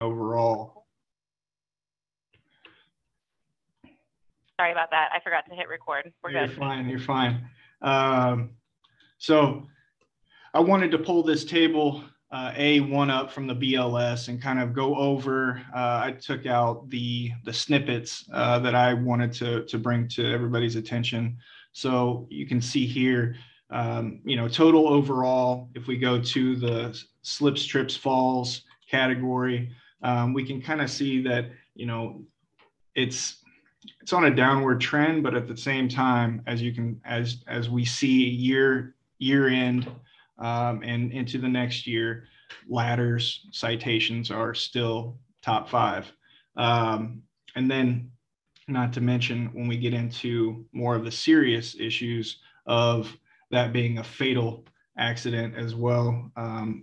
overall. Sorry about that. I forgot to hit record. We're good. You're fine. So I wanted to pull this table A1 up from the BLS and kind of go over. I took out the snippets that I wanted to bring to everybody's attention. So you can see here, total overall, if we go to the slips, trips, falls category, we can kind of see that, it's on a downward trend, but at the same time, as we see year end and into the next year, ladders citations are still top 5. And then, not to mention, when we get into more of the serious issues of that being a fatal accident as well,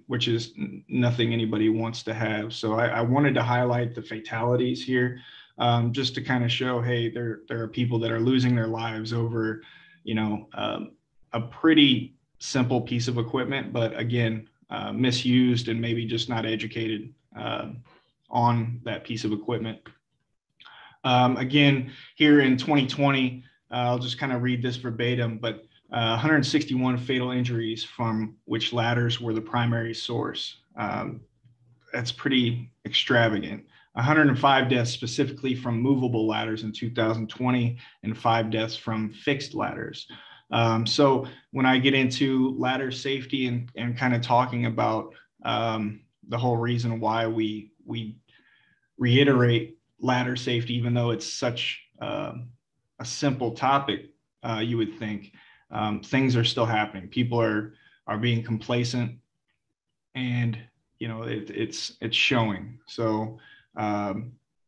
which is nothing anybody wants to have. So I wanted to highlight the fatalities here, just to kind of show, hey, there are people that are losing their lives over, a pretty simple piece of equipment, but again, misused and maybe just not educated on that piece of equipment. Again, here in 2020, I'll just kind of read this verbatim, but 161 fatal injuries from which ladders were the primary source. That's pretty extravagant. 105 deaths specifically from movable ladders in 2020 and 5 deaths from fixed ladders. So when I get into ladder safety and kind of talking about the whole reason why we reiterate ladder safety, even though it's such a simple topic, you would think, things are still happening. People are being complacent, and it's showing. So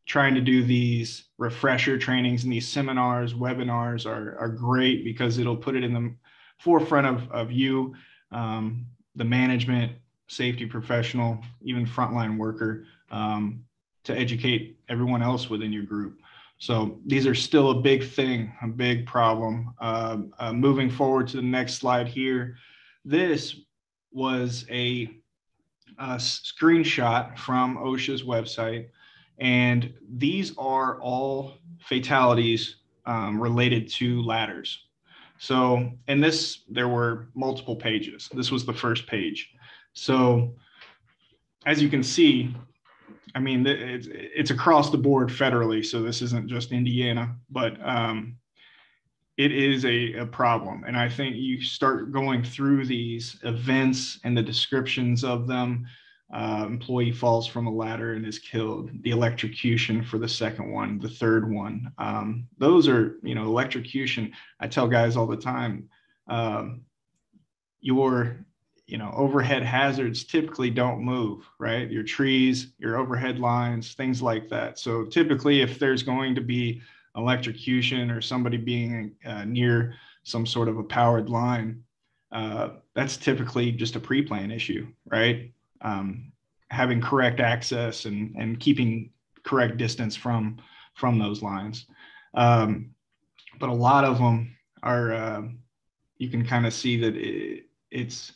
trying to do these refresher trainings and these seminars, webinars are great, because it'll put it in the forefront of you, the management, safety professional, even frontline worker, to educate everyone else within your group. So these are still a big thing, a big problem. Moving forward to the next slide here, this was a screenshot from OSHA's website, and these are all fatalities related to ladders. So in this, there were multiple pages. This was the first page. So as you can see, I mean, it's across the board federally, so this isn't just Indiana, but it is a problem. And I think you start going through these events and the descriptions of them. Employee falls from a ladder and is killed. The electrocution for the second one, the third one. Those are, electrocution. I tell guys all the time, your overhead hazards typically don't move, right? Your trees, your overhead lines, things like that. So typically, if there's going to be electrocution or somebody being near some sort of a powered line, that's typically just a pre-plan issue, right? Having correct access and keeping correct distance from those lines. But a lot of them are, you can kind of see that it's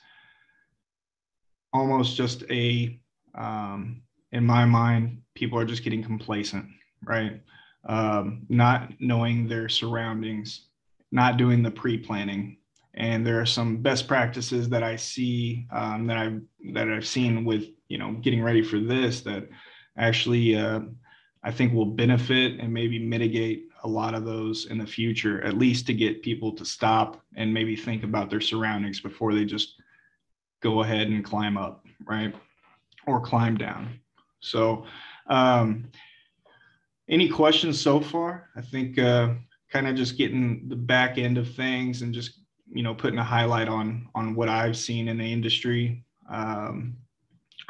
almost just in my mind, people are just getting complacent, right? Not knowing their surroundings, not doing the pre-planning. And there are some best practices that I see, that I've seen with, getting ready for this, that actually I think will benefit and maybe mitigate a lot of those in the future, at least to get people to stop and maybe think about their surroundings before they just go ahead and climb up, right? Or climb down. So any questions so far? I think kind of just getting the back end of things and just, putting a highlight on what I've seen in the industry.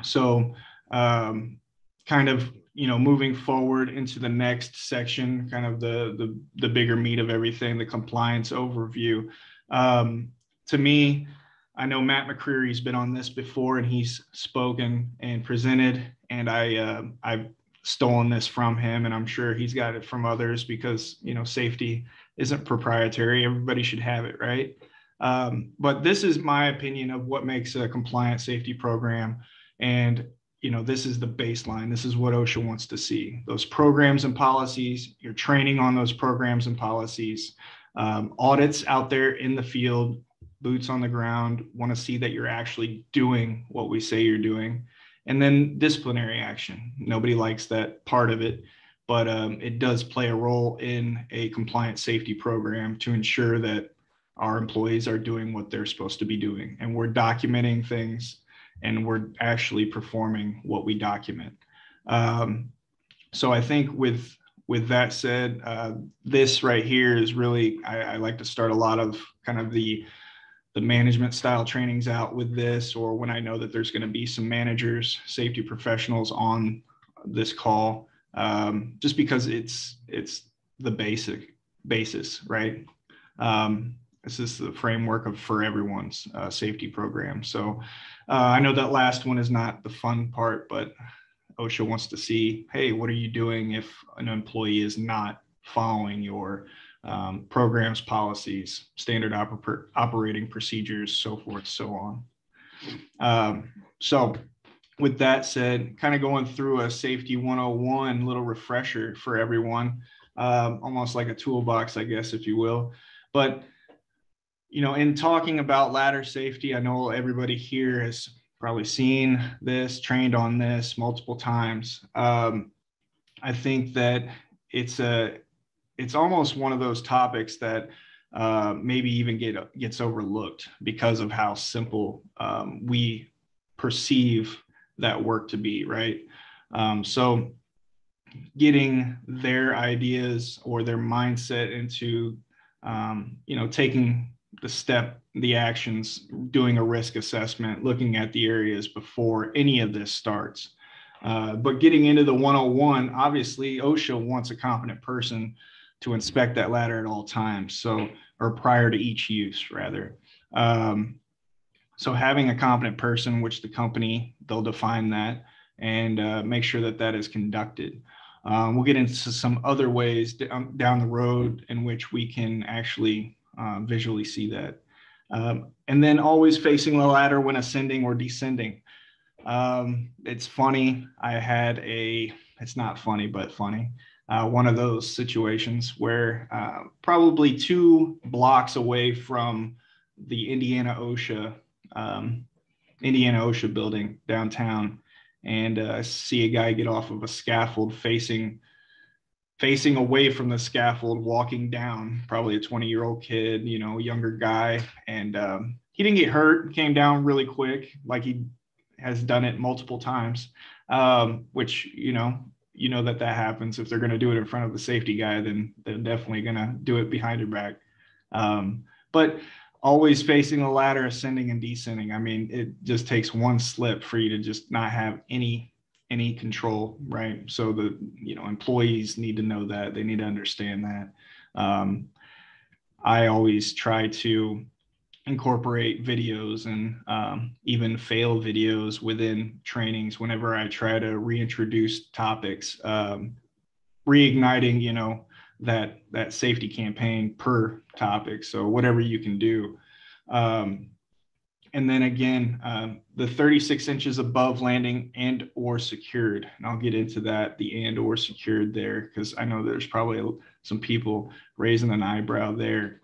So kind of, moving forward into the next section, kind of the bigger meat of everything, the compliance overview. To me, I know Matt McCreary's been on this before, and he's spoken and presented, and I've stolen this from him, and I'm sure he's got it from others, because, safety isn't proprietary. Everybody should have it, right? But this is my opinion of what makes a compliant safety program. And this is the baseline. This is what OSHA wants to see. Those programs and policies, you're training on those programs and policies, audits out there in the field, boots on the ground, want to see that you're actually doing what we say you're doing. And then disciplinary action. Nobody likes that part of it, but it does play a role in a compliant safety program to ensure that our employees are doing what they're supposed to be doing. And we're documenting things and we're actually performing what we document. So I think with that said, this right here is really, I like to start a lot of kind of the management style trainings out with this, or when I know that there's going to be some managers, safety professionals on this call, just because it's the basis, right? This is the framework for everyone's safety program. So I know that last one is not the fun part, but OSHA wants to see, hey, what are you doing if an employee is not following your programs, policies, standard operating procedures, so forth, so on. So with that said, kind of going through a safety 101 little refresher for everyone, almost like a toolbox, I guess, if you will. But, in talking about ladder safety, I know everybody here has probably seen this, trained on this multiple times. I think that it's almost one of those topics that maybe even gets overlooked because of how simple we perceive that work to be, right? So getting their ideas or their mindset into, taking the actions, doing a risk assessment, looking at the areas before any of this starts. But getting into the 101, obviously OSHA wants a competent person to inspect that ladder at all times, or prior to each use, rather. So having a competent person, which the company, they'll define that and make sure that that is conducted. We'll get into some other ways down the road in which we can actually visually see that. And then always facing the ladder when ascending or descending. It's funny. It's not funny, but funny. One of those situations where probably 2 blocks away from the Indiana OSHA building downtown, and I see a guy get off of a scaffold facing away from the scaffold, walking down, probably a 20-year-old kid, younger guy. And he didn't get hurt, came down really quick, like he has done it multiple times, which, that happens. If they're going to do it in front of the safety guy, then they're definitely going to do it behind your back. But always facing the ladder, ascending and descending. I mean, it just takes one slip for you to just not have any control, right? So the employees need to know that. They need to understand that. I always try to incorporate videos and even fail videos within trainings whenever I try to reintroduce topics, reigniting that safety campaign per topic. So whatever you can do. And then again, the 36 inches above landing and or secured. And I'll get into that, the and or secured there, because I know there's probably some people raising an eyebrow there.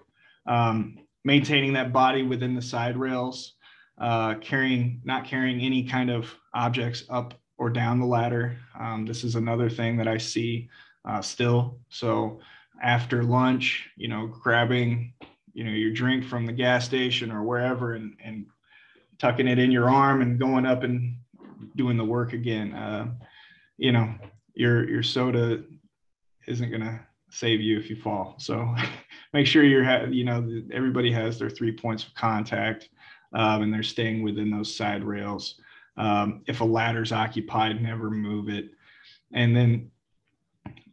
Maintaining that body within the side rails, not carrying any kind of objects up or down the ladder. This is another thing that I see still. So after lunch, grabbing, your drink from the gas station or wherever and tucking it in your arm and going up and doing the work again. Your soda isn't going to save you if you fall. So make sure everybody has their 3 points of contact and they're staying within those side rails. If a ladder's occupied, never move it. And then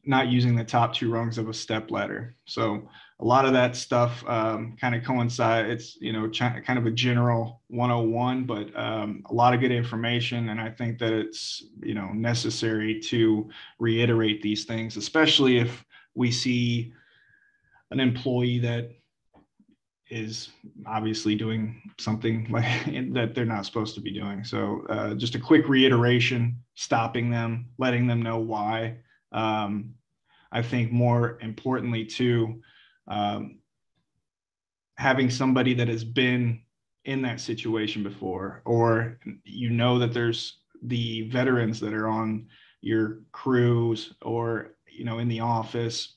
not using the top 2 rungs of a step ladder. So a lot of that stuff kind of coincides. It's, kind of a general 101, but a lot of good information. And I think that it's, necessary to reiterate these things, especially if we see an employee that is obviously doing something like that they're not supposed to be doing. So just a quick reiteration, stopping them, letting them know why. I think more importantly too, having somebody that has been in that situation before, or you know that there's the veterans that are on your crews or in the office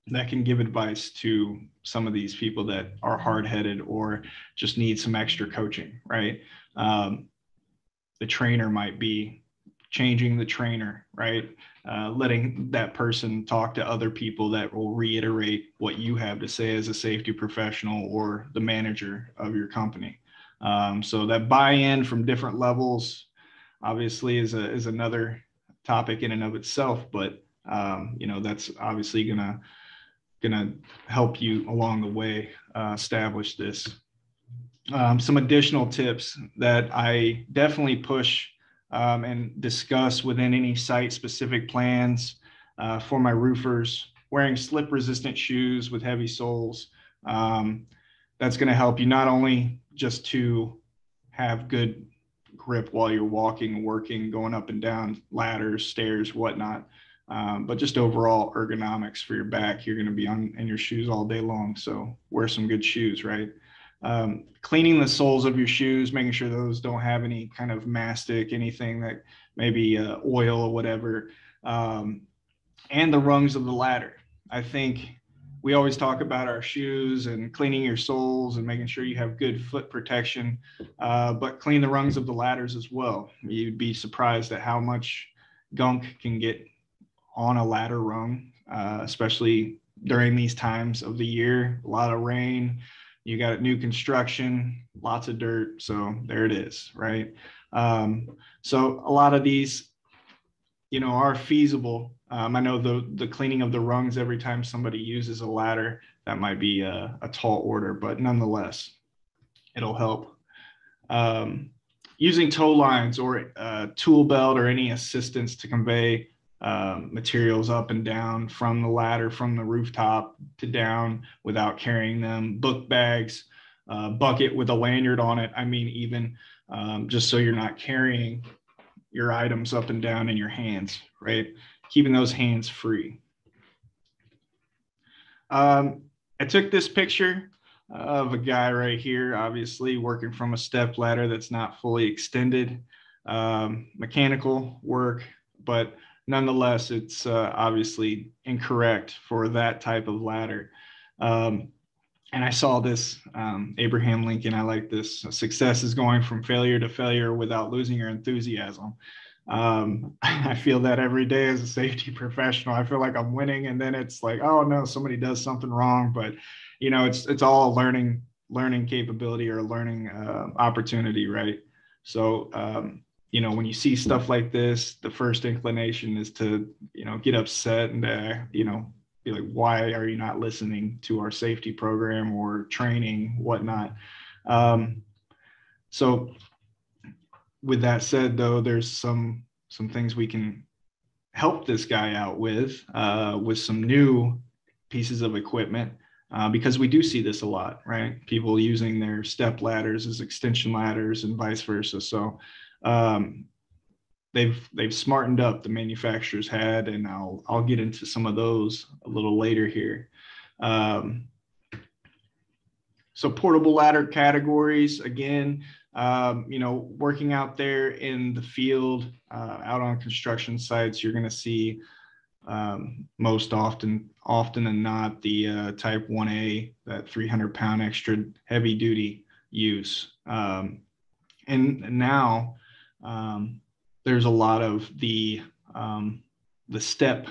that can give advice to some of these people that are hard-headed or just need some extra coaching, right? The trainer might be changing the trainer, right? Letting that person talk to other people that will reiterate what you have to say as a safety professional or the manager of your company. So that buy-in from different levels obviously is another topic in and of itself, but that's obviously gonna help you along the way establish this. Some additional tips that I definitely push and discuss within any site-specific plans for my roofers: wearing slip-resistant shoes with heavy soles. That's going to help you not only just to have good grip while you're walking, working, going up and down ladders, stairs, whatnot, but just overall ergonomics for your back. You're going to be in your shoes all day long, so wear some good shoes, right? Cleaning the soles of your shoes, making sure those don't have any kind of mastic, anything that maybe oil or whatever, and the rungs of the ladder. I think we always talk about our shoes and cleaning your soles and making sure you have good foot protection, but clean the rungs of the ladders as well. You'd be surprised at how much gunk can get on a ladder rung, especially during these times of the year. A lot of rain, you got new construction, lots of dirt. So there it is, right? So a lot of these, are feasible. I know the cleaning of the rungs every time somebody uses a ladder, that might be a tall order, but nonetheless, it'll help. Using tow lines or a tool belt or any assistance to convey materials up and down from the ladder, from the rooftop to down without carrying them. Book bags, bucket with a lanyard on it. I mean, even just so you're not carrying your items up and down in your hands, right? Keeping those hands free. I took this picture of a guy right here, obviously working from a step ladder that's not fully extended, mechanical work, but nonetheless, it's obviously incorrect for that type of ladder. And I saw this, Abraham Lincoln, I like this: success is going from failure to failure without losing your enthusiasm. I feel that every day as a safety professional. I feel like I'm winning, and then it's like, oh no, somebody does something wrong. But it's all a learning capability or a learning opportunity, right? So when you see stuff like this, the first inclination is to get upset and be like, why are you not listening to our safety program or training, whatnot? So with that said, though, there's some things we can help this guy out with some new pieces of equipment, because we do see this a lot, right? People using their step ladders as extension ladders and vice versa. So they've smartened up, the manufacturers had, and I'll get into some of those a little later here. So portable ladder categories, again, working out there in the field, out on construction sites, you're going to see most often than not the type 1A, that 300-pound extra heavy duty use. And now there's a lot of the step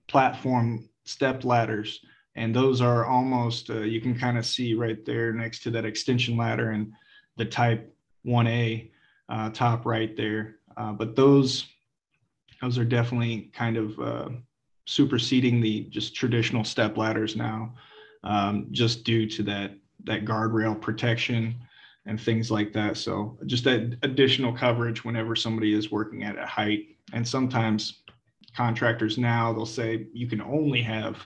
platform step ladders, and those are almost you can kind of see right there next to that extension ladder and the type 1A top right there. But those are definitely kind of superseding the just traditional step ladders now, just due to that guardrail protection and things like that. So just that additional coverage whenever somebody is working at a height. And sometimes contractors now, they'll say you can only have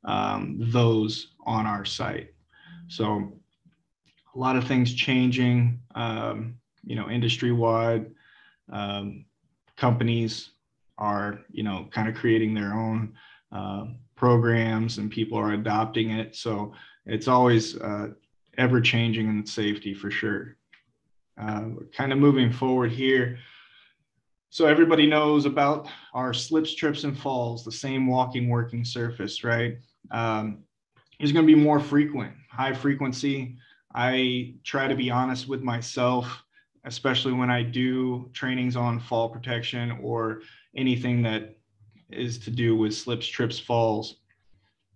those on our site. So a lot of things changing, industry wide. Companies are, kind of creating their own programs, and people are adopting it. So it's always ever changing in safety for sure. Kind of moving forward here. So everybody knows about our slips, trips, and falls, the same walking working surface, right? Is going to be more frequent, high frequency. I try to be honest with myself, especially when I do trainings on fall protection or anything that is to do with slips, trips, falls.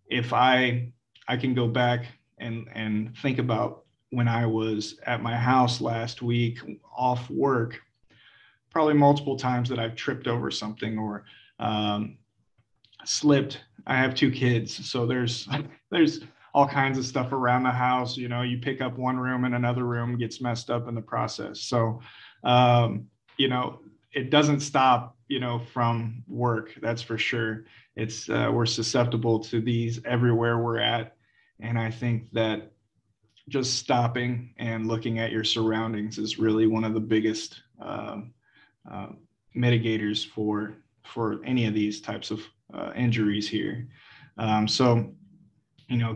If I can go back and think about when I was at my house last week off work, probably multiple times that I've tripped over something or slipped. I have 2 kids, so there's all kinds of stuff around the house. You pick up one room and another room gets messed up in the process. So, it doesn't stop, from work. That's for sure. It's we're susceptible to these everywhere we're at, and I think that just stopping and looking at your surroundings is really one of the biggest mitigators for any of these types of injuries here. So,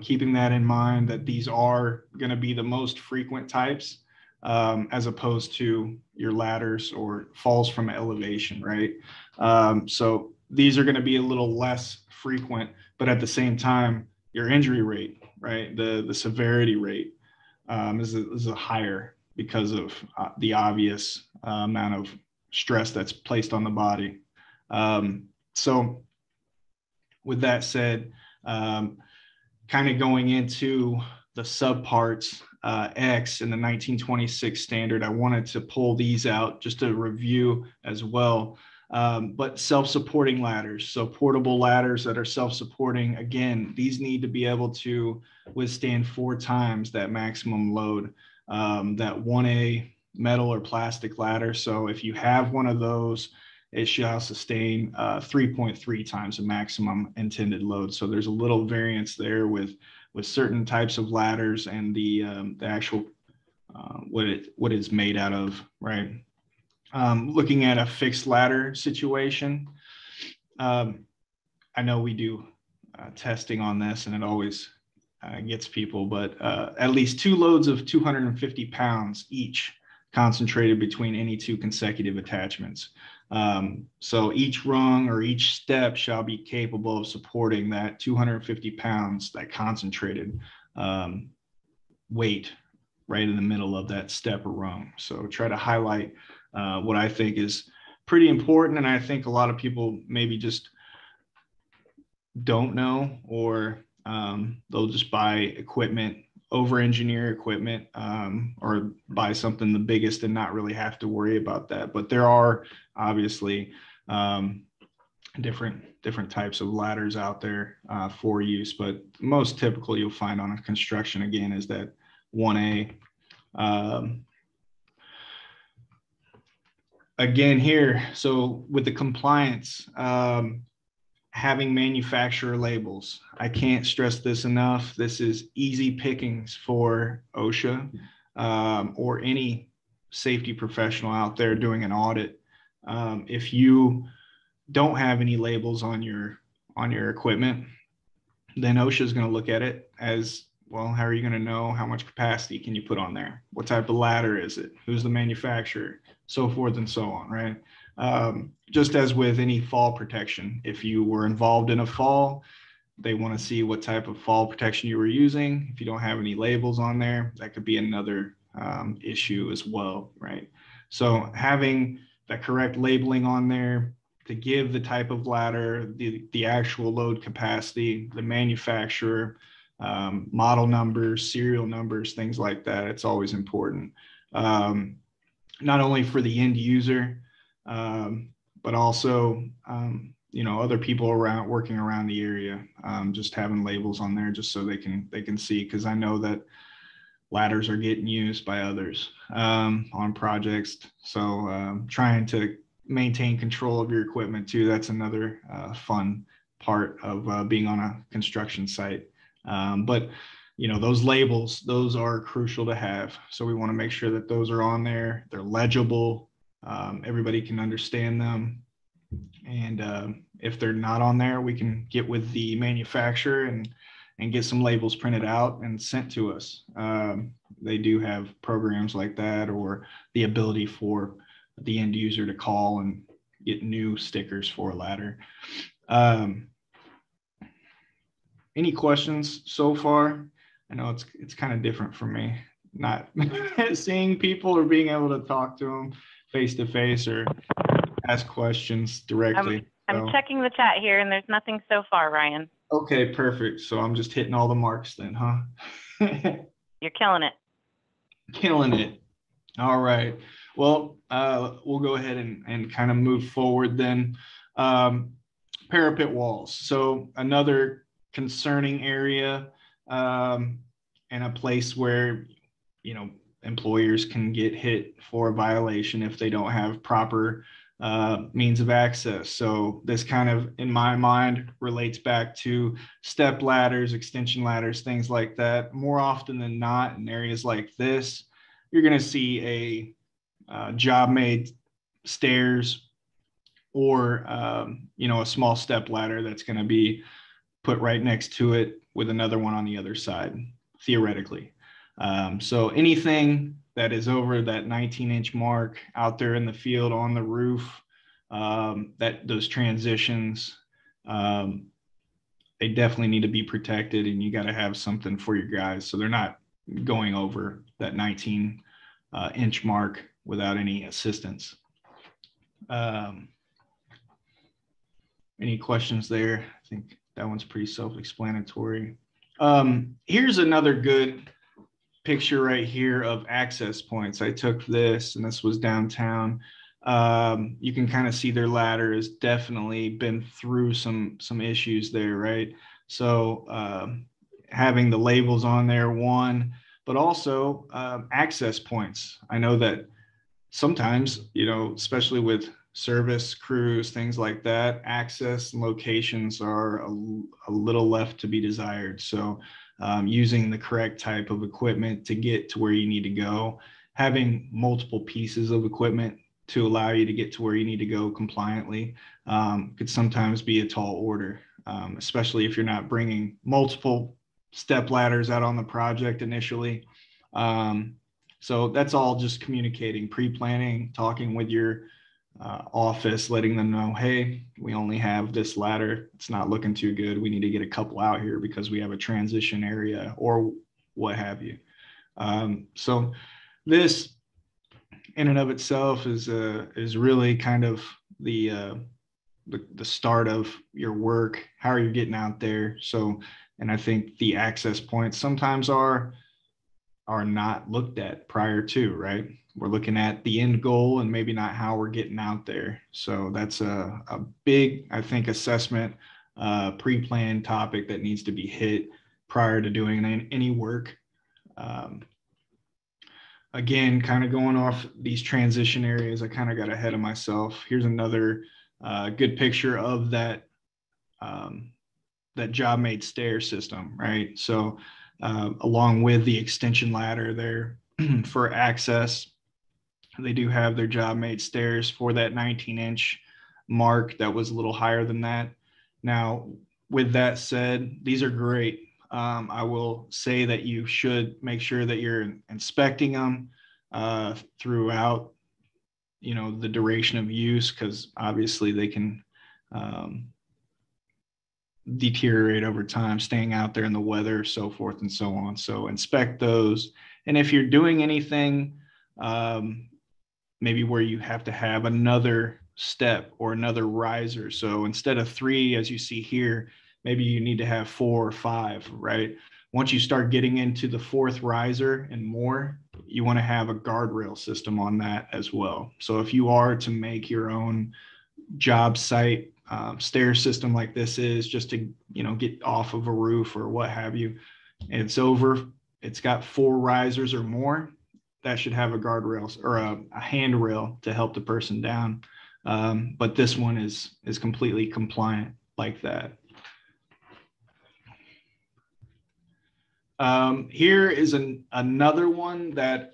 keeping that in mind, that these are going to be the most frequent types, as opposed to your ladders or falls from elevation, right? So these are going to be a little less frequent, but at the same time, your injury rate, right? The severity rate is a higher because of the obvious amount of stress that's placed on the body. So with that said, kind of going into the subparts X in the 1926 standard, I wanted to pull these out just to review as well. But self-supporting ladders, so portable ladders that are self-supporting, again, these need to be able to withstand 4 times that maximum load, that 1A metal or plastic ladder. So if you have one of those, it shall sustain 3.3 times the maximum intended load. So there's a little variance there with certain types of ladders and the actual what it's made out of, right? Looking at a fixed ladder situation, I know we do testing on this, and it always gets people, but at least 2 loads of 250 pounds each concentrated between any 2 consecutive attachments. So each rung or each step shall be capable of supporting that 250 pounds, that concentrated weight right in the middle of that step or rung. So try to highlight what I think is pretty important. And I think a lot of people maybe just don't know, or they'll just buy equipment, over-engineer equipment, or buy something the biggest and not really have to worry about that. But there are obviously different types of ladders out there for use. But most typical you'll find on a construction, again, is that 1A. Again here, so with the compliance, having manufacturer labels. I can't stress this enough. This is easy pickings for OSHA or any safety professional out there doing an audit. If you don't have any labels on your equipment, then OSHA is going to look at it as, well, how are you going to know how much capacity can you put on there? What type of ladder is it? Who's the manufacturer? So forth and so on, right? Just as with any fall protection, if you were involved in a fall, they want to see what type of fall protection you were using. If you don't have any labels on there, that could be another issue as well, right? So having that correct labeling on there to give the type of ladder, the actual load capacity, the manufacturer, model numbers, serial numbers, things like that, it's always important. Not only for the end user, but also, other people working around the area, just having labels on there just so they can see, because I know that ladders are getting used by others on projects. So trying to maintain control of your equipment too, that's another fun part of being on a construction site. But those labels, those are crucial to have. So we want to make sure that those are on there. They're legible. Everybody can understand them. And if they're not on there, we can get with the manufacturer and get some labels printed out and sent to us. They do have programs like that, or the ability for the end user to call and get new stickers for a ladder. Any questions so far? I know it's kind of different for me, not seeing people or being able to talk to them face to face or ask questions directly. I'm checking the chat here, and there's nothing so far, Ryan. Okay, perfect. So I'm just hitting all the marks then, huh? You're killing it. Killing it. All right. Well, we'll go ahead and kind of move forward then. Parapet walls. So another concerning area, and a place where, employers can get hit for a violation if they don't have proper means of access. So this kind of, in my mind, relates back to step ladders, extension ladders, things like that. More often than not, in areas like this, you're going to see a job-made stairs or a small step ladder that's going to be put right next to it with another one on the other side, theoretically. So anything that is over that 19-inch mark out there in the field on the roof, that those transitions, they definitely need to be protected, and you got to have something for your guys so they're not going over that 19-inch mark without any assistance. Any questions there? I think that one's pretty self-explanatory. Here's another good picture right here of access points. I took this, and this was downtown. You can kind of see their ladder has definitely been through some issues there, right? So having the labels on there, one, but also access points. I know that sometimes, especially with service crews, things like that, access and locations are a little left to be desired. So using the correct type of equipment to get to where you need to go, having multiple pieces of equipment to allow you to get to where you need to go compliantly could sometimes be a tall order, especially if you're not bringing multiple step ladders out on the project initially. So that's all just communicating, pre-planning, talking with your office, letting them know, hey, we only have this ladder. It's not looking too good. We need to get a couple out here because we have a transition area or what have you. So this in and of itself is really kind of the start of your work. How are you getting out there? So, and I think the access points sometimes are not looked at prior to, right? We're looking at the end goal and maybe not how we're getting out there. So that's a big, I think, assessment, pre-planned topic that needs to be hit prior to doing any work. Again, kind of going off these transition areas, I kind of got ahead of myself. Here's another good picture of that job-made stair system, right? So along with the extension ladder there for access, they do have their job-made stairs for that 19-inch mark that was a little higher than that. Now, with that said, these are great. I will say that you should make sure that you're inspecting them throughout, the duration of use, because obviously they can deteriorate over time, staying out there in the weather, so forth and so on. So inspect those. And if you're doing anything, maybe where you have to have another step or another riser. So instead of 3, as you see here, maybe you need to have 4 or 5, right? Once you start getting into the 4th riser and more, you want to have a guardrail system on that as well. So if you are to make your own job site stair system like this is, just to, get off of a roof or what have you, and it's got 4 risers or more, that should have a guardrail or a handrail to help the person down. But this one is completely compliant like that. Here is another one that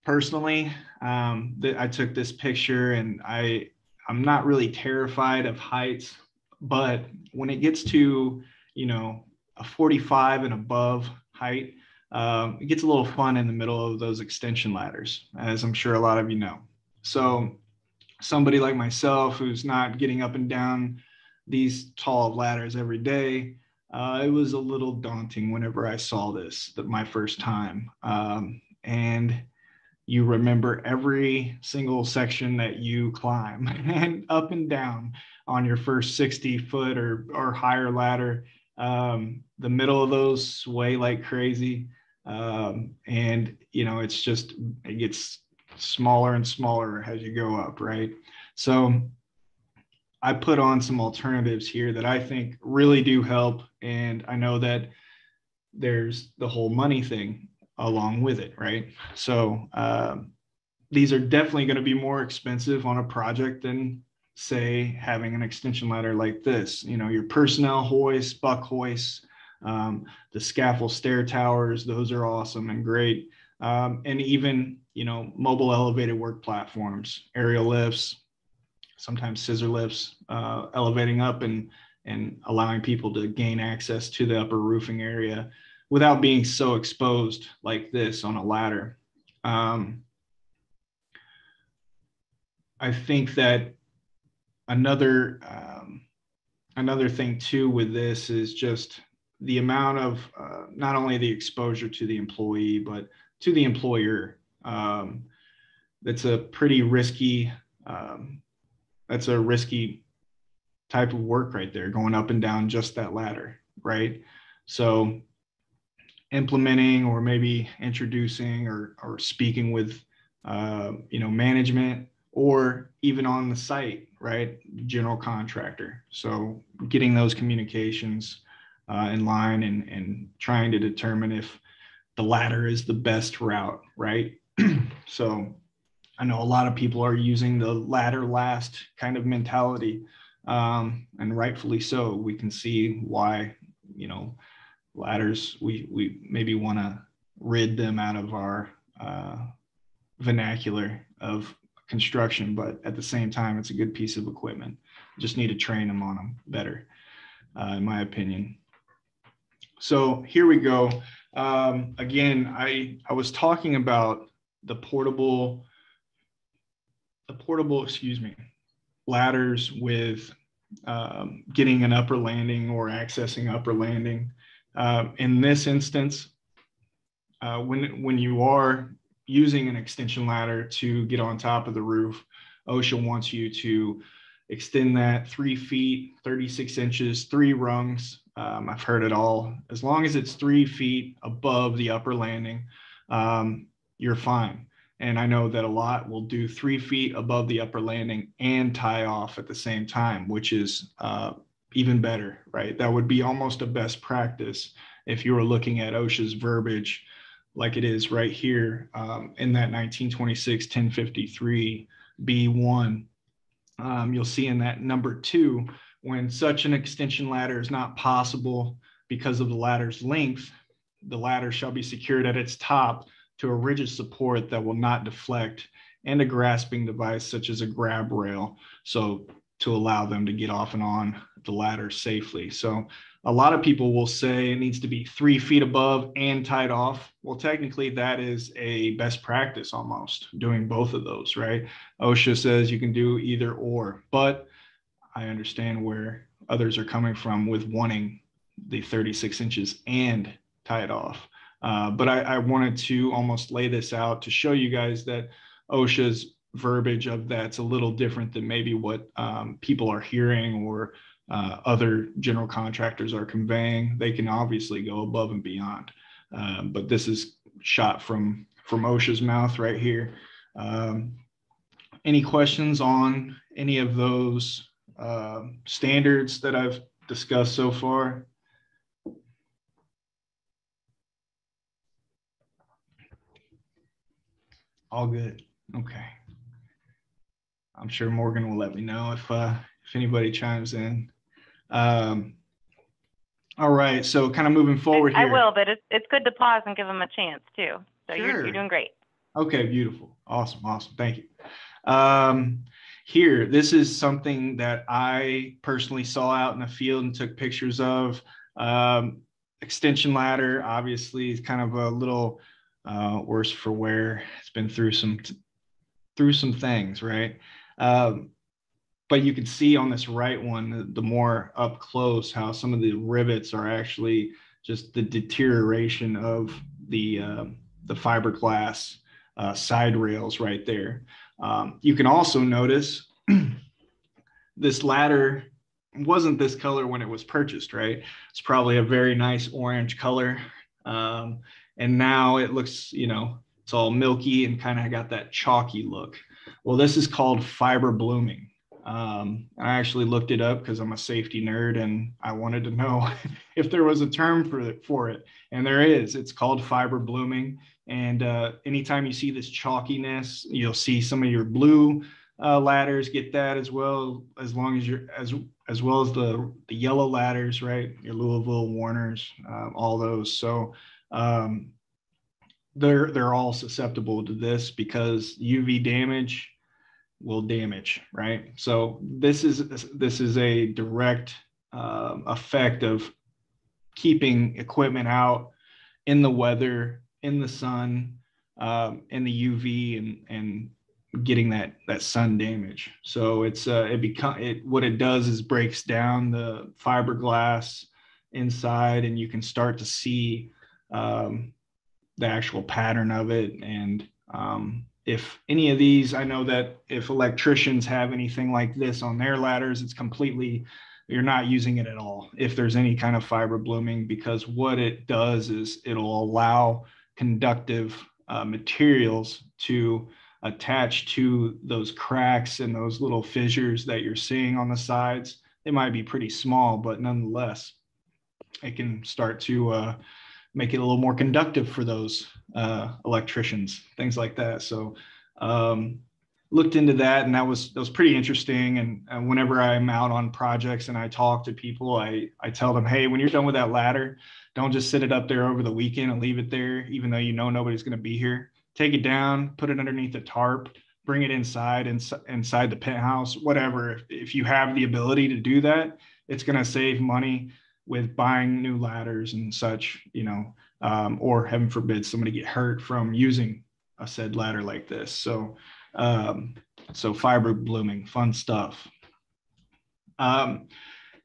personally, I took this picture, and I'm not really terrified of heights, but when it gets to, a 45 and above height, it gets a little fun in the middle of those extension ladders, as I'm sure a lot of you know. So somebody like myself who's not getting up and down these tall ladders every day, it was a little daunting whenever I saw this my first time. And you remember every single section that you climb and up and down on your first 60-foot or higher ladder. The middle of those sway like crazy. And, it gets smaller and smaller as you go up, right? So I put on some alternatives here that I think really do help. And I know that there's the whole money thing along with it, right? So these are definitely going to be more expensive on a project than, say, having an extension ladder like this. Your personnel hoists, buck hoists, the scaffold stair towers, those are awesome and great. And even, mobile elevated work platforms, aerial lifts, sometimes scissor lifts, elevating up and allowing people to gain access to the upper roofing area without being so exposed like this on a ladder. I think that another thing too with this is just the amount of not only the exposure to the employee, but to the employer. That's a pretty risky type of work right there, going up and down just that ladder, right? So implementing or maybe introducing or speaking with management, or even on the site, right? General contractor. So getting those communications in line and trying to determine if the ladder is the best route, right? So I know a lot of people are using the ladder last kind of mentality, and rightfully so. We can see why, ladders, we maybe want to rid them out of our vernacular of construction, but at the same time, it's a good piece of equipment. Just need to train them on them better, in my opinion. So here we go. Again, I was talking about the portable, ladders with getting an upper landing or accessing upper landing. In this instance, when you are using an extension ladder to get on top of the roof, OSHA wants you to extend that 3 feet, 36 inches, 3 rungs. I've heard it all. As long as it's 3 feet above the upper landing, you're fine. And I know that a lot will do 3 feet above the upper landing and tie off at the same time, which is even better, right? That would be almost a best practice if you were looking at OSHA's verbiage like it is right here in that 1926 1053 B1. You'll see in that number 2, when such an extension ladder is not possible because of the ladder's length, the ladder shall be secured at its top to a rigid support that will not deflect, and a grasping device such as a grab rail, so to allow them to get off and on the ladder safely. So a lot of people will say it needs to be 3 feet above and tied off. Well, technically that is a best practice almost, doing both of those, right? OSHA says you can do either or, but I understand where others are coming from with wanting the 36 inches and tied off. But I wanted to almost lay this out to show you guys that OSHA's verbiage of that's a little different than maybe what people are hearing or other general contractors are conveying. They can obviously go above and beyond, but this is shot from OSHA's mouth right here. Any questions on any of those standards that I've discussed so far? All good. Okay. I'm sure Morgan will let me know if anybody chimes in. All right. So kind of moving forward I here. will, but it's good to pause and give them a chance too. So Sure. you're doing great. Okay, beautiful. Awesome. Awesome. Thank you. Here, this is something that I personally saw out in the field and took pictures of. Extension ladder, obviously, is kind of a little worse for wear. It's been through some things, right? But you can see on this right one, the more up close, how some of the rivets are actually just the deterioration of the fiberglass side rails right there. You can also notice this ladder wasn't this color when it was purchased, right? It's probably a very nice orange color. And now it looks, it's all milky and kind of got that chalky look. Well, this is called fiber blooming. I actually looked it up because I'm a safety nerd and I wanted to know if there was a term for it. And there is. It's called fiber blooming. And anytime you see this chalkiness, you'll see some of your blue ladders get that as well, as well as the yellow ladders, right? Your Louisville Warners, all those. So they're all susceptible to this because UV damage will damage, right? So this is a direct effect of keeping equipment out in the weather, in the sun, in the UV, and getting that sun damage. So what it does is breaks down the fiberglass inside, and you can start to see the actual pattern of it. And if any of these, I know that if electricians have anything like this on their ladders, it's completely, you're not using it at all if there's any kind of fiber blooming, because what it does is it'll allow conductive materials to attach to those cracks and those little fissures that you're seeing on the sides. They might be pretty small, but nonetheless, it can start to make it a little more conductive for those electricians, things like that. So looked into that, and that was pretty interesting. And whenever I'm out on projects and I talk to people, I tell them, hey, when you're done with that ladder, don't just sit it up there over the weekend and leave it there, even though you know nobody's going to be here. Take it down, put it underneath a tarp, bring it inside the penthouse, whatever. If you have the ability to do that, it's going to save money with buying new ladders and such, or heaven forbid somebody get hurt from using a said ladder like this. So fiber blooming, fun stuff. Now,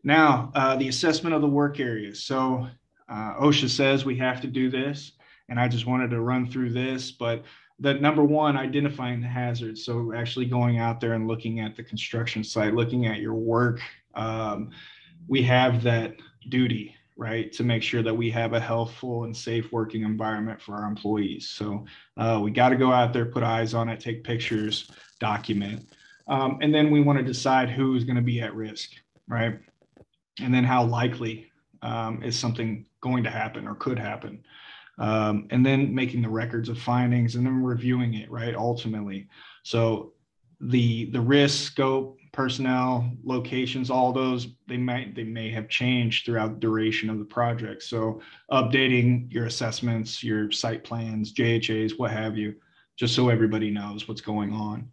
the assessment of the work areas. So OSHA says we have to do this, and I just wanted to run through this, but the number one, identifying the hazards. So actually going out there and looking at the construction site, looking at your work. We have that duty, right, to make sure that we have a healthful and safe working environment for our employees. So we got to go out there, put eyes on it, take pictures, document. And then we want to decide who's going to be at risk, right? And then how likely is something going to happen or could happen. And then making the records of findings and then reviewing it, right, ultimately. So the risk, scope, personnel, locations, all those, they may have changed throughout the duration of the project. So updating your assessments, your site plans, JHAs, what have you, just so everybody knows what's going on.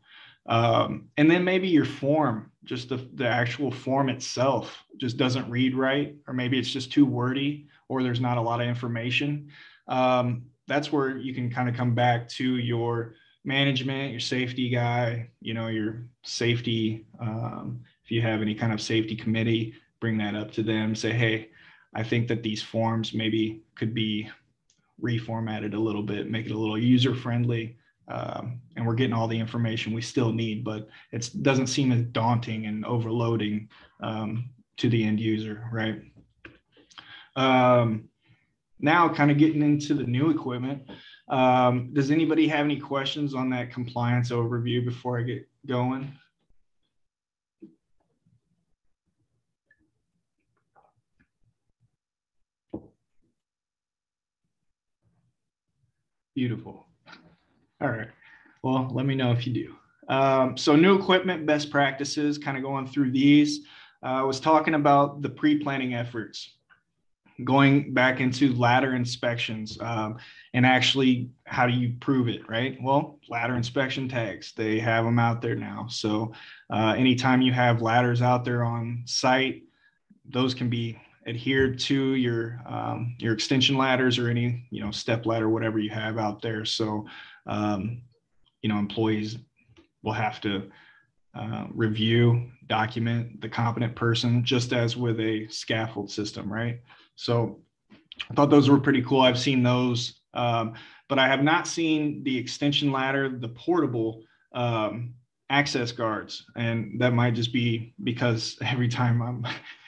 And then maybe your form, just the actual form itself just doesn't read right, or maybe it's just too wordy, or there's not a lot of information. That's where you can kind of come back to your management, your safety guy, your safety. If you have any kind of safety committee, bring that up to them, say, hey, I think that these forms maybe could be reformatted a little bit, make it a little user friendly. And we're getting all the information we still need, but it doesn't seem as daunting and overloading to the end user, right? Now kind of getting into the new equipment. Does anybody have any questions on that compliance overview before I get going? Beautiful. All right. Well, let me know if you do. So new equipment, best practices, kind of going through these. I was talking about the pre-planning efforts. going back into ladder inspections, and actually how do you prove it, right? Well, ladder inspection tags, they have them out there now. So anytime you have ladders out there on site, those can be adhered to your extension ladders or any, step ladder, whatever you have out there. So, employees will have to review, document the competent person, just as with a scaffold system, right? So I thought those were pretty cool. I've seen those, but I have not seen the extension ladder, the portable access guards. And that might just be because every time I'm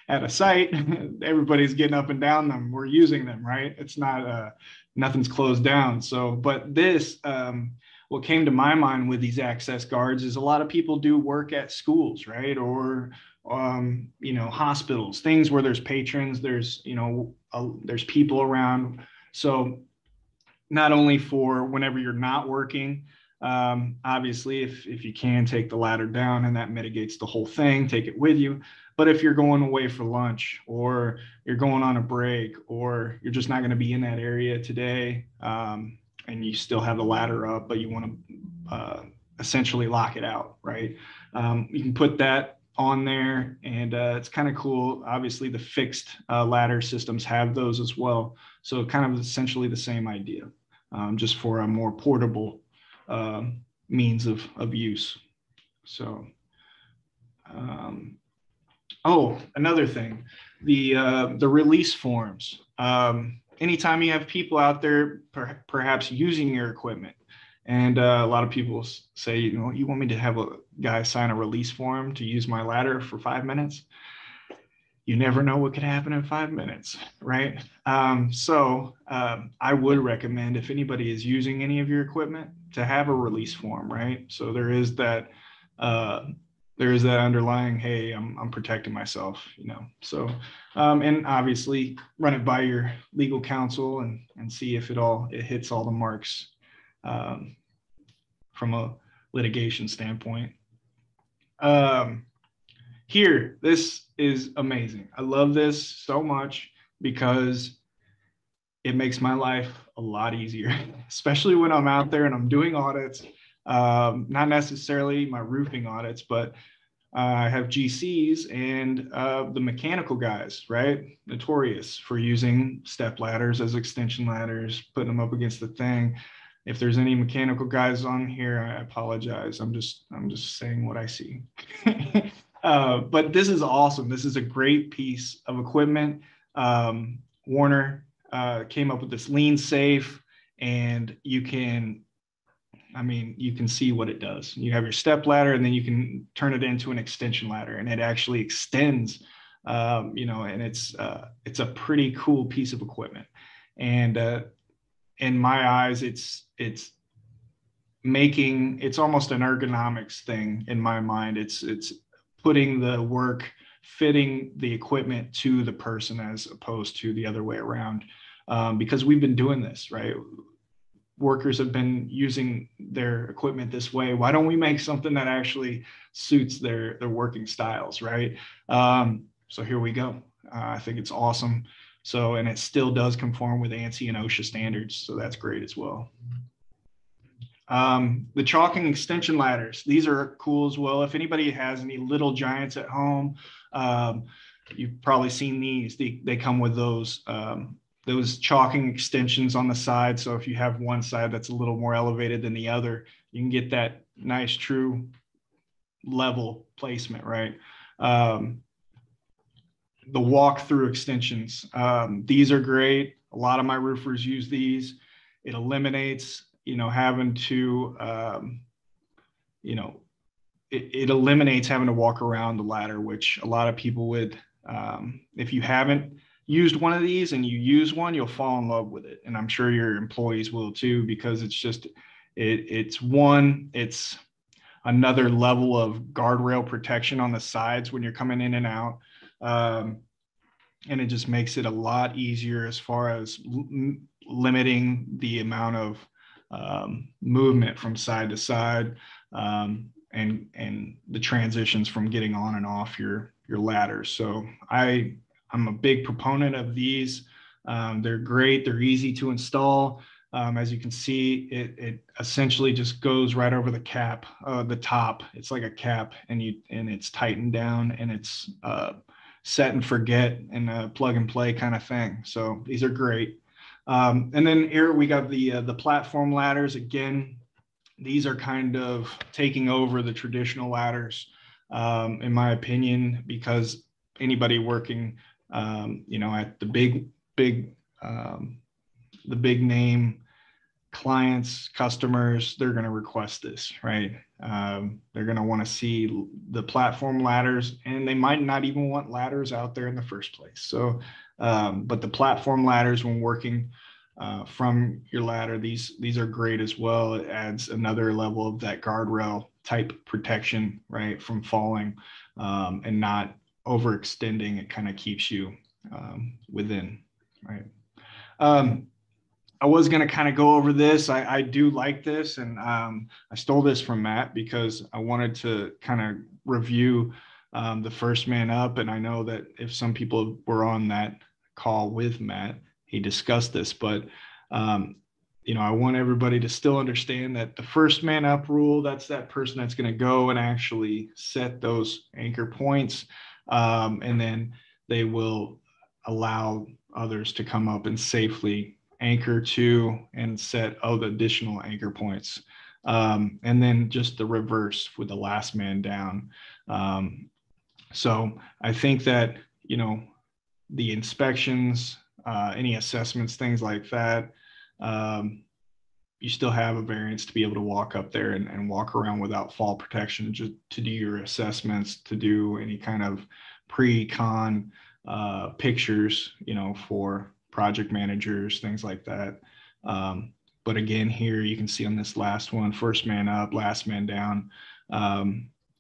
at a site, everybody's getting up and down them. We're using them, right? It's not, nothing's closed down. So, but this, what came to my mind with these access guards is a lot of people do work at schools, right? Or, hospitals, things where there's patrons, there's, there's people around. So not only for whenever you're not working, obviously, if you can take the ladder down and that mitigates the whole thing, take it with you. But if you're going away for lunch or you're going on a break or you're just not going to be in that area today, and you still have the ladder up, but you want to essentially lock it out, right? You can put that on there, and it's kind of cool. Obviously, the fixed ladder systems have those as well. So kind of essentially the same idea, just for a more portable means of use. So, another thing, the release forms. Anytime you have people out there perhaps using your equipment, and a lot of people say, you want me to have a guy sign a release form to use my ladder for 5 minutes? You never know what could happen in 5 minutes, right? So I would recommend, if anybody is using any of your equipment, to have a release form, right? So there is that underlying, hey, I'm protecting myself, So, and obviously run it by your legal counsel and see if it hits all the marks from a litigation standpoint. Here, this is amazing. I love this so much because it makes my life a lot easier, especially when I'm out there and I'm doing audits. Not necessarily my roofing audits, but I have GCs and the mechanical guys, right? Notorious for using step ladders as extension ladders, putting them up against the thing. If there's any mechanical guys on here, I apologize. I'm just saying what I see. But this is awesome. This is a great piece of equipment. Warner came up with this lean safe, and you can see what it does. You have your step ladder, and then you can turn it into an extension ladder, and it actually extends, and it's a pretty cool piece of equipment. And in my eyes, it's almost an ergonomics thing in my mind. It's putting the work, fitting the equipment to the person as opposed to the other way around, because we've been doing this, right? Workers have been using their equipment this way. Why don't we make something that actually suits their working styles, right? So here we go. I think it's awesome. So, and it still does conform with ANSI and OSHA standards. So that's great as well. The chalking extension ladders, these are cool as well. If anybody has any Little Giants at home, you've probably seen these. They come with those chalking extensions on the side. So if you have one side that's a little more elevated than the other, you can get that nice, true level placement, right? The walk-through extensions, these are great. A lot of my roofers use these. It eliminates, having to, it eliminates having to walk around the ladder, which a lot of people would, if you haven't used one of these and you use one, you'll fall in love with it. And I'm sure your employees will too, because it's just, it's another level of guardrail protection on the sides when you're coming in and out. And it just makes it a lot easier as far as limiting the amount of movement from side to side, and the transitions from getting on and off your ladder. So I'm a big proponent of these. They're great. They're easy to install. As you can see, it essentially just goes right over the cap, the top. It's like a cap, and it's tightened down, and it's set and forget and a plug and play kind of thing. So these are great. And then here we got the platform ladders. Again, these are kind of taking over the traditional ladders, in my opinion, because anybody working, at the big name clients, customers, they're going to request this, right? They're going to want to see the platform ladders, and they might not even want ladders out there in the first place. So, but the platform ladders, when working from your ladder, these are great as well. It adds another level of that guardrail type protection, right, from falling and not overextending. It kind of keeps you within, right? I was going to kind of go over this. I do like this, and I stole this from Matt because I wanted to kind of review the first man up. And I know that if some people were on that call with Matt, he discussed this, but I want everybody to still understand that the first man up rule, that's that person that's going to go and actually set those anchor points, and then they will allow others to come up and safely anchor to and set the additional anchor points. And then just the reverse with the last man down. So I think that, the inspections, any assessments, things like that, you still have a variance to be able to walk up there and walk around without fall protection, just to do your assessments, to do any kind of pre-con pictures, for project managers, things like that. But again, here you can see on this last one, first man up, last man down.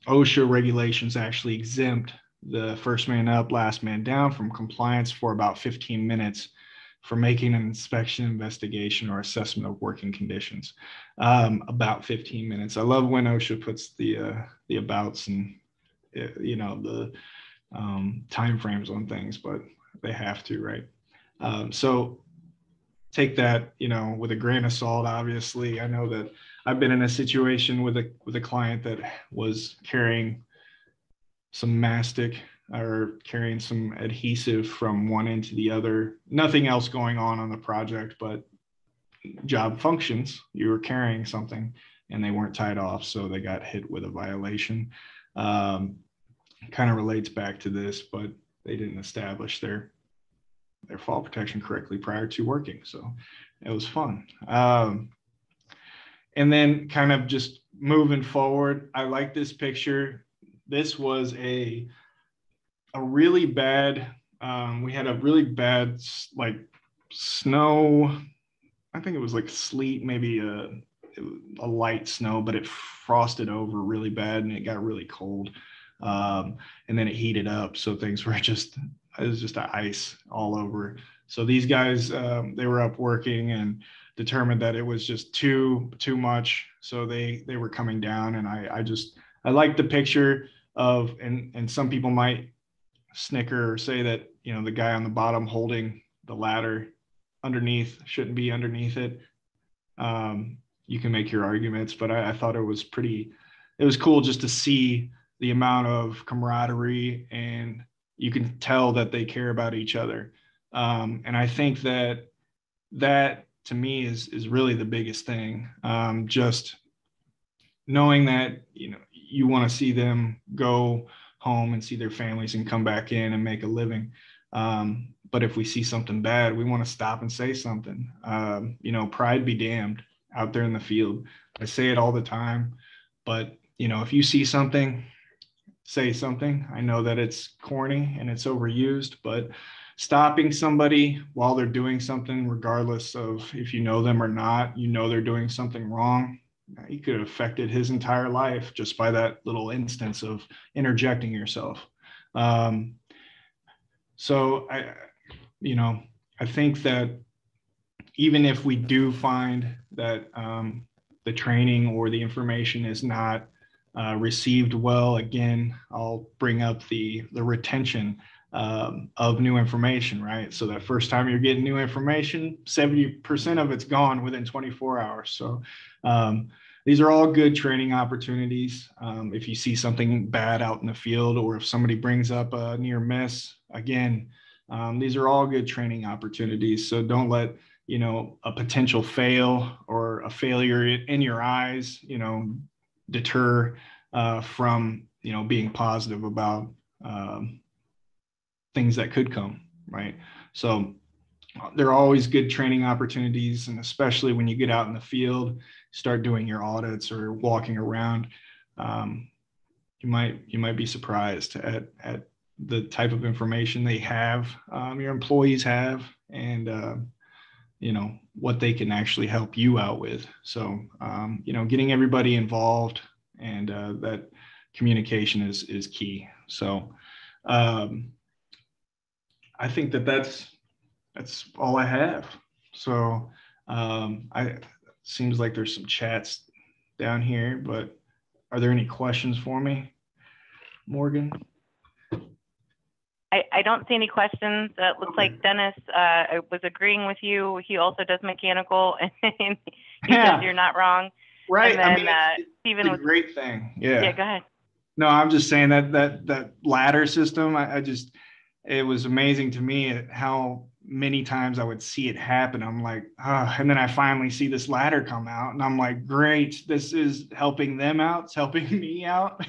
OSHA regulations actually exempt the first man up, last man down from compliance for about 15 minutes for making an inspection, investigation, or assessment of working conditions. About 15 minutes. I love when OSHA puts the abouts and the time frames on things, but they have to, right? So take that, with a grain of salt. Obviously, I know that I've been in a situation with a client that was carrying some mastic or carrying some adhesive from one end to the other. Nothing else going on the project, but job functions. You were carrying something and they weren't tied off, so they got hit with a violation. Kind of relates back to this, but they didn't establish their fall protection correctly prior to working. So it was fun. And then kind of just moving forward, I like this picture. This was a really bad, we had a really bad, like, snow. I think it was like sleet, maybe a light snow, but it frosted over really bad and it got really cold. And then it heated up. So things were it was just ice all over. So these guys, they were up working and determined that it was just too much. So they were coming down, and I like the picture of, and some people might snicker or say that, the guy on the bottom holding the ladder underneath shouldn't be underneath it. You can make your arguments, but I thought it was cool just to see the amount of camaraderie, and you can tell that they care about each other. And I think that to me is really the biggest thing. Just knowing that, you want to see them go home and see their families and come back in and make a living. But if we see something bad, we want to stop and say something. Pride be damned out there in the field. I say it all the time, but if you see something, say something. I know that it's corny and it's overused, but stopping somebody while they're doing something, regardless of if you know them or not, they're doing something wrong. You could have affected his entire life just by that little instance of interjecting yourself. So I think that even if we do find that the training or the information is not received well, again, I'll bring up the retention. of new information, right? So that first time you're getting new information, 70% of it's gone within 24 hours. So these are all good training opportunities. If you see something bad out in the field, or if somebody brings up a near miss, again, these are all good training opportunities. So don't let, a potential fail or a failure in your eyes, deter from, being positive about things that could come, right? So there are always good training opportunities, and especially when you get out in the field, start doing your audits or walking around, you might be surprised at the type of information they have, your employees have, and what they can actually help you out with. So getting everybody involved, and that communication is key. So I think that's all I have. So seems like there's some chats down here, but are there any questions for me, Morgan? I don't see any questions. It looks like Dennis was agreeing with you. He also does mechanical, and he says you're not wrong. Right. And then Stephen was a great thing. Yeah. Yeah, go ahead. No, I'm just saying that ladder system, it was amazing to me how many times I would see it happen. I'm like, and then I finally see this ladder come out, and I'm like, great, this is helping them out. It's helping me out,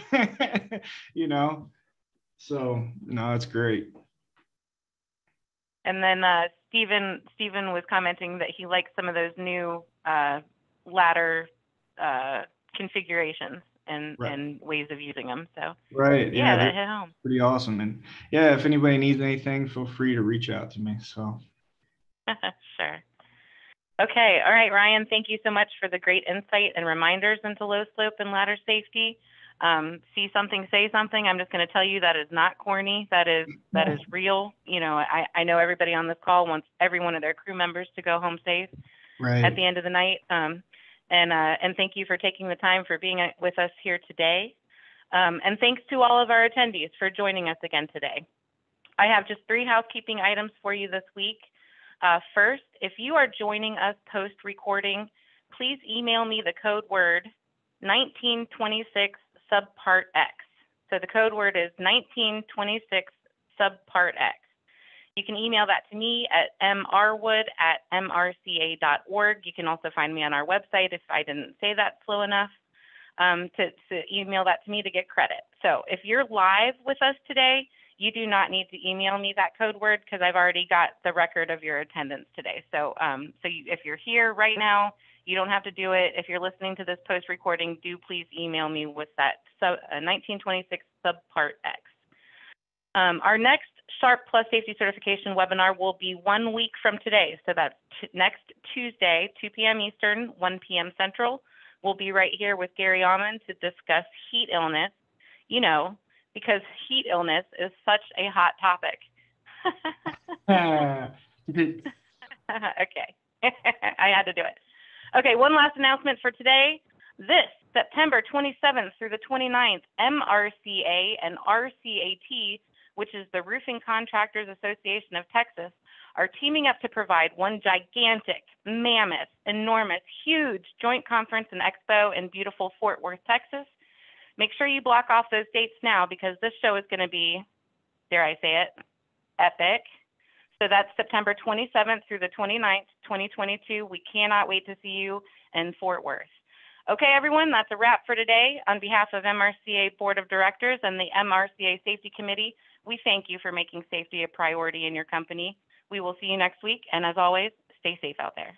So no, it's great. And then Stephen was commenting that he likes some of those new ladder configurations and ways of using them. So right, yeah, that hit home. Pretty awesome. And yeah, if anybody needs anything, feel free to reach out to me. So sure. Okay, all right, Ryan. Thank you so much for the great insight and reminders into low slope and ladder safety. See something, say something. I'm just going to tell you that is not corny. That is real. I know everybody on this call wants every one of their crew members to go home safe at the end of the night. And thank you for taking the time for being with us here today. And thanks to all of our attendees for joining us again today. I have just 3 housekeeping items for you this week. First, if you are joining us post-recording, please email me the code word 1926 subpart X. So the code word is 1926 subpart X. You can email that to me at mrwood@mrca.org. You can also find me on our website if I didn't say that slow enough, to email that to me to get credit. So if you're live with us today, you do not need to email me that code word because I've already got the record of your attendance today. So, if you're here right now, you don't have to do it. If you're listening to this post-recording, do please email me with that 1926 subpart X. Our next Sharp Plus Safety Certification webinar will be 1 week from today. So that's next Tuesday, 2 p.m. Eastern, 1 p.m. Central. We'll be right here with Gary Almond to discuss heat illness, because heat illness is such a hot topic. Okay, I had to do it. Okay, one last announcement for today. This September 27th through the 29th, MRCA and RCAT, which is the Roofing Contractors Association of Texas, are teaming up to provide one gigantic, mammoth, enormous, huge joint conference and expo in beautiful Fort Worth, Texas. Make sure you block off those dates now because this show is going to be, dare I say it, epic. So that's September 27th through the 29th, 2022. We cannot wait to see you in Fort Worth. Okay, everyone, that's a wrap for today. On behalf of MRCA Board of Directors and the MRCA Safety Committee, we thank you for making safety a priority in your company. We will see you next week, and as always, stay safe out there.